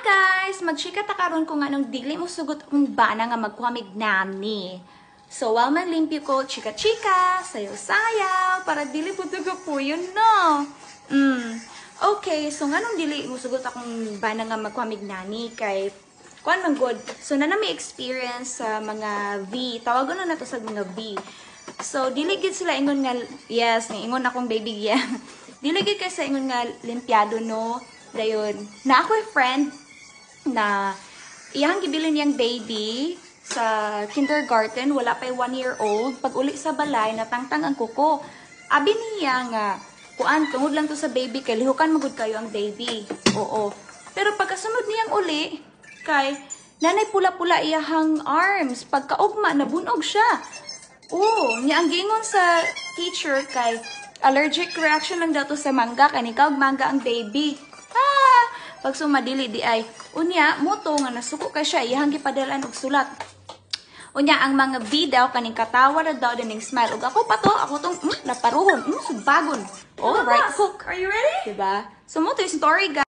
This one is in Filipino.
guys! Magchika ta karon ko nga nung dili mo sugot akong bana nga magkuhamig nani. So, while manlimpyo ko, chika-chika, sayaw-sayaw, para dili po po yun, no? Okay, so nga nung dili mo sugot akong bana nga magkuhamig nani, kay kuan man good. So, na may experience sa mga V. Tawagon na to sa mga V. So, dili gid sila ingon nga, yes, ingon akong baby, yeah. Dili gid kay sa ingon nga limpyado, no? Dayon, na ako friend na iyang gibilin niyang baby sa kindergarten, wala pa 1-year-old. Pag uli sa balay, natangtang ang kuko. Abi niya nga, kuan, tungod lang to sa baby, kay lihukan magud kayo ang baby. Oo. Pero pagkasunod niyang uli, kay nanay pula-pula iyahang arms. Pagkaugma, nabunog siya. Oo, niya ang gingon sa teacher kay allergic reaction lang daw to sa mangga, kanikaw mangga ang baby. Pag sumadili di ay, unya, moto nga nasuko ka siya, iyang gipadalan og sulat. Unya, ang mga V daw, kaning katawa na daw, dining smile. Ug ako pa to, ako tong, naparuhon, subagon. Oh, right hook. Are you ready? Diba? So, mo to yung story, guys.